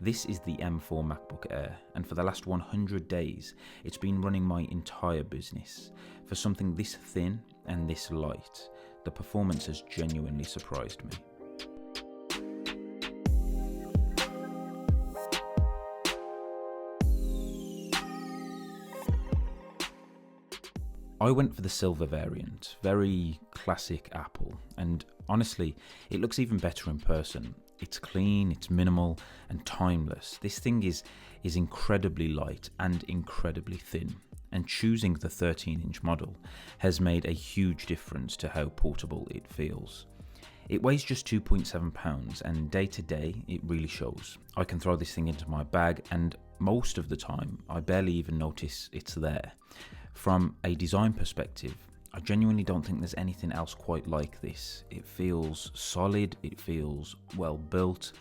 This is the M4 MacBook Air, and for the last 100 days, it's been running my entire business. For something this thin and this light, the performance has genuinely surprised me. I went for the silver variant, very classic Apple, and honestly, it looks even better in person. It's clean, it's minimal, and timeless. This thing is incredibly light and incredibly thin, and choosing the 13-inch model has made a huge difference to how portable it feels. It weighs just 2.7 pounds, and day to day, it really shows. I can throw this thing into my bag, and most of the time, I barely even notice it's there. From a design perspective, I genuinely don't think there's anything else quite like this. It feels solid, it feels well built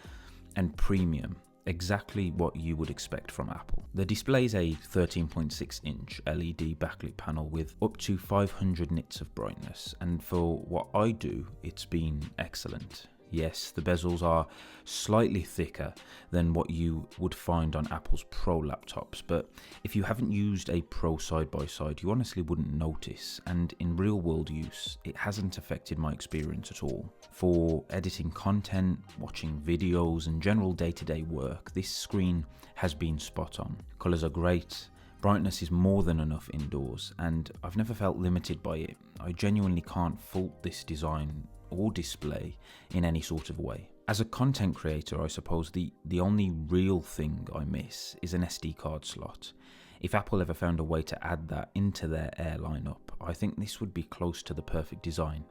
and premium, exactly what you would expect from Apple. The display is a 13.6-inch LED backlit panel with up to 500 nits of brightness, and for what I do, it's been excellent. Yes, the bezels are slightly thicker than what you would find on Apple's Pro laptops, but if you haven't used a Pro side-by-side, you honestly wouldn't notice, and in real-world use, it hasn't affected my experience at all. For editing content, watching videos, and general day-to-day work, this screen has been spot on. Colours are great, brightness is more than enough indoors, and I've never felt limited by it. I genuinely can't fault this design or display in any sort of way. As a content creator, I suppose the only real thing I miss is an SD card slot. If Apple ever found a way to add that into their Air lineup, I think this would be close to the perfect design.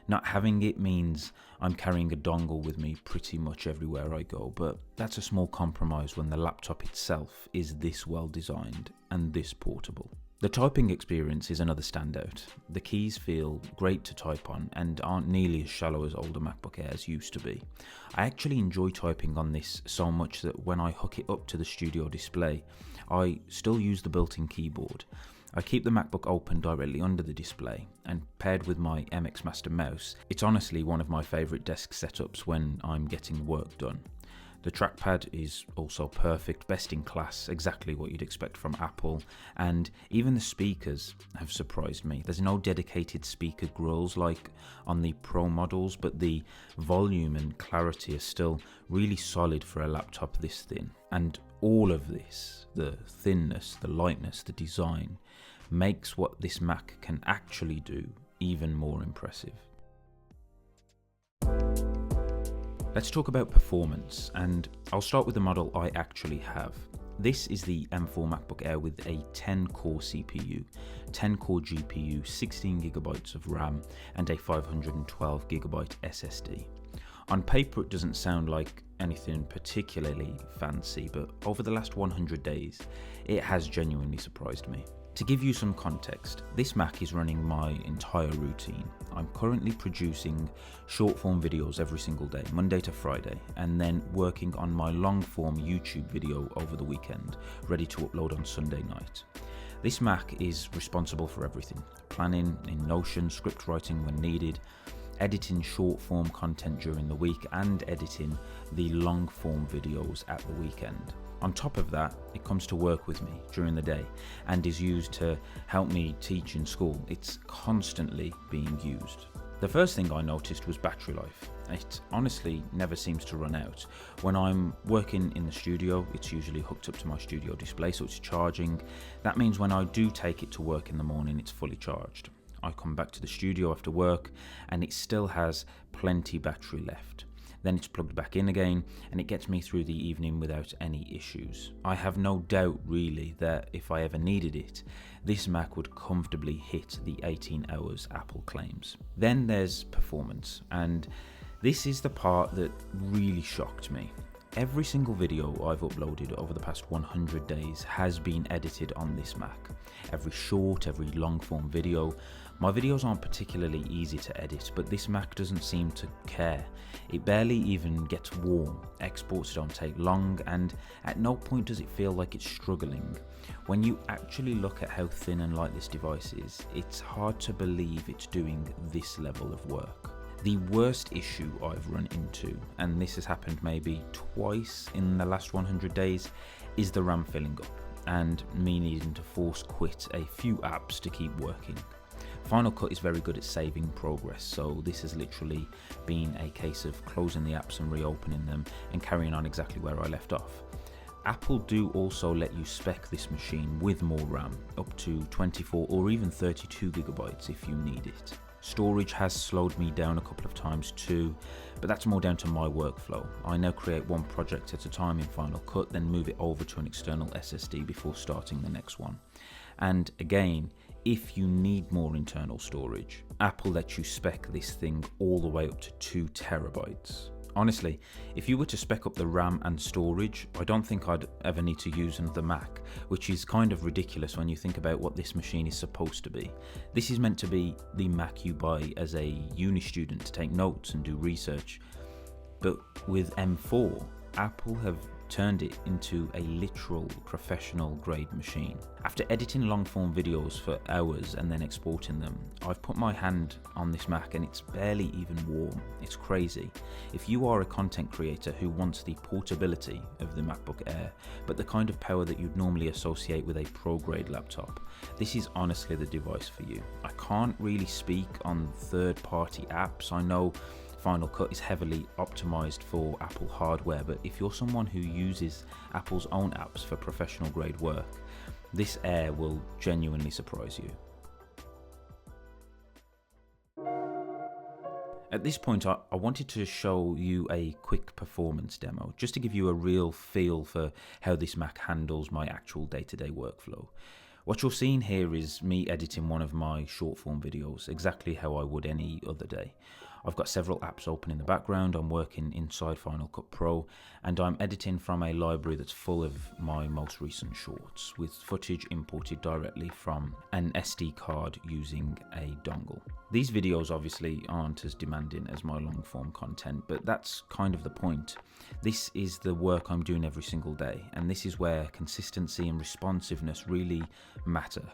Not having it means I'm carrying a dongle with me pretty much everywhere I go, but that's a small compromise when the laptop itself is this well designed and this portable. The typing experience is another standout. The keys feel great to type on and aren't nearly as shallow as older MacBook Airs used to be. I actually enjoy typing on this so much that when I hook it up to the studio display, I still use the built-in keyboard. I keep the MacBook open directly under the display, and paired with my MX Master mouse, it's honestly one of my favourite desk setups when I'm getting work done. The trackpad is also perfect, best in class, exactly what you'd expect from Apple, and even the speakers have surprised me. There's no dedicated speaker grills like on the Pro models, but the volume and clarity are still really solid for a laptop this thin. And all of this, the thinness, the lightness, the design, makes what this Mac can actually do even more impressive. Let's talk about performance, and I'll start with the model I actually have. This is the M4 MacBook Air with a 10-core CPU, 10-core GPU, 16GB of RAM, and a 512GB SSD. On paper it doesn't sound like anything particularly fancy, but over the last 100 days, it has genuinely surprised me. To give you some context, this Mac is running my entire routine. I'm currently producing short-form videos every single day, Monday to Friday, and then working on my long-form YouTube video over the weekend, ready to upload on Sunday night. This Mac is responsible for everything: planning in Notion, script writing when needed, editing short-form content during the week, and editing the long-form videos at the weekend. On top of that, it comes to work with me during the day and is used to help me teach in school. It's constantly being used. The first thing I noticed was battery life. It honestly never seems to run out. When I'm working in the studio, it's usually hooked up to my studio display, so it's charging. That means when I do take it to work in the morning, it's fully charged. I come back to the studio after work and it still has plenty battery left. Then it's plugged back in again and it gets me through the evening without any issues. I have no doubt really that if I ever needed it, this Mac would comfortably hit the 18 hours Apple claims. Then there's performance, and this is the part that really shocked me. Every single video I've uploaded over the past 100 days has been edited on this Mac. Every short, every long form video. My videos aren't particularly easy to edit, but this Mac doesn't seem to care. It barely even gets warm, exports don't take long, and at no point does it feel like it's struggling. When you actually look at how thin and light this device is, it's hard to believe it's doing this level of work. The worst issue I've run into, and this has happened maybe twice in the last 100 days, is the RAM filling up and me needing to force quit a few apps to keep working. Final Cut is very good at saving progress, so this has literally been a case of closing the apps and reopening them and carrying on exactly where I left off. Apple do also let you spec this machine with more RAM, up to 24 or even 32 gigabytes if you need it. Storage has slowed me down a couple of times too, but that's more down to my workflow. I now create one project at a time in Final Cut, then move it over to an external SSD before starting the next one. And again, if you need more internal storage, Apple lets you spec this thing all the way up to 2 terabytes. Honestly, if you were to spec up the RAM and storage, I don't think I'd ever need to use another Mac, which is kind of ridiculous when you think about what this machine is supposed to be. This is meant to be the Mac you buy as a uni student to take notes and do research. But with M4, Apple have turned it into a literal professional grade machine. After editing long form videos for hours and then exporting them, I've put my hand on this Mac and it's barely even warm. It's crazy. If you are a content creator who wants the portability of the MacBook Air, but the kind of power that you'd normally associate with a pro grade laptop, this is honestly the device for you. I can't really speak on third party apps. I know Final Cut is heavily optimized for Apple hardware, but if you're someone who uses Apple's own apps for professional grade work, this Air will genuinely surprise you. At this point, I wanted to show you a quick performance demo, just to give you a real feel for how this Mac handles my actual day-to-day workflow. What you're seeing here is me editing one of my short form videos, exactly how I would any other day. I've got several apps open in the background, I'm working inside Final Cut Pro, and I'm editing from a library that's full of my most recent shorts, with footage imported directly from an SD card using a dongle. These videos obviously aren't as demanding as my long form content, but that's kind of the point. This is the work I'm doing every single day, and this is where consistency and responsiveness really matter.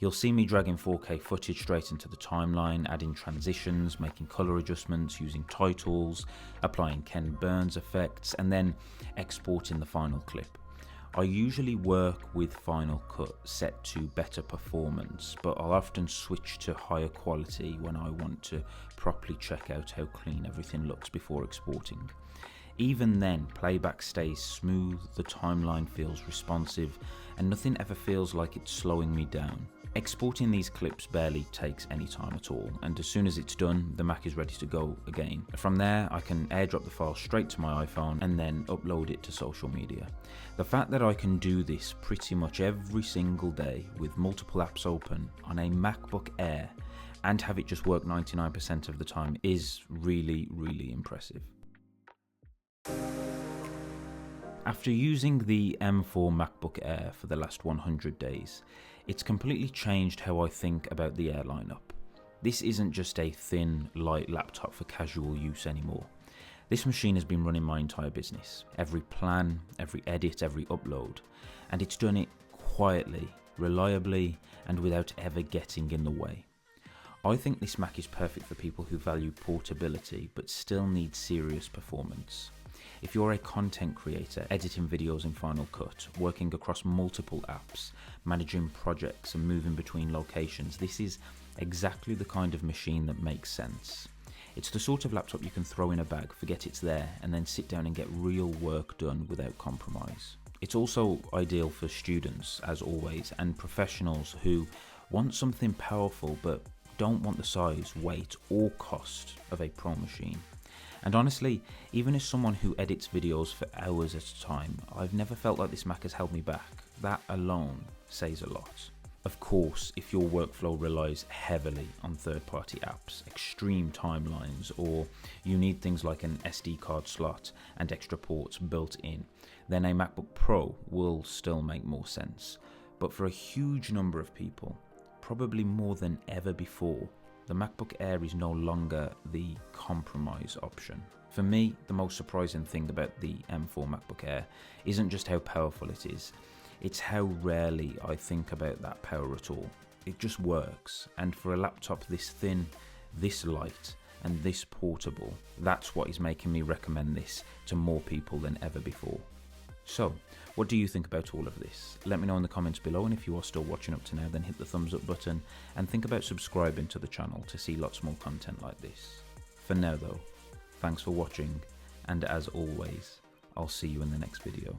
You'll see me dragging 4K footage straight into the timeline, adding transitions, making color adjustments, using titles, applying Ken Burns effects, and then exporting the final clip. I usually work with Final Cut set to better performance, but I'll often switch to higher quality when I want to properly check out how clean everything looks before exporting. Even then, playback stays smooth, the timeline feels responsive, and nothing ever feels like it's slowing me down. Exporting these clips barely takes any time at all, and as soon as it's done, the Mac is ready to go again. From there, I can airdrop the file straight to my iPhone and then upload it to social media. The fact that I can do this pretty much every single day with multiple apps open on a MacBook Air and have it just work 99% of the time is really, really impressive. After using the M4 MacBook Air for the last 100 days, it's completely changed how I think about the Air lineup. This isn't just a thin, light laptop for casual use anymore. This machine has been running my entire business. Every plan, every edit, every upload. And it's done it quietly, reliably, and without ever getting in the way. I think this Mac is perfect for people who value portability but still need serious performance. If you're a content creator, editing videos in Final Cut, working across multiple apps, managing projects and moving between locations, this is exactly the kind of machine that makes sense. It's the sort of laptop you can throw in a bag, forget it's there, and then sit down and get real work done without compromise. It's also ideal for students, as always, and professionals who want something powerful but don't want the size, weight, or cost of a pro machine. And honestly, even as someone who edits videos for hours at a time, I've never felt like this Mac has held me back. That alone says a lot. Of course, if your workflow relies heavily on third-party apps, extreme timelines, or you need things like an SD card slot and extra ports built in, then a MacBook Pro will still make more sense. But for a huge number of people, probably more than ever before, the MacBook Air is no longer the compromise option. For me, the most surprising thing about the M4 MacBook Air isn't just how powerful it is, it's how rarely I think about that power at all. It just works, and for a laptop this thin, this light, and this portable. That's what is making me recommend this to more people than ever before. So, what do you think about all of this? Let me know in the comments below, and if you are still watching up to now, then hit the thumbs up button and think about subscribing to the channel to see lots more content like this. For now though, thanks for watching, and as always, I'll see you in the next video.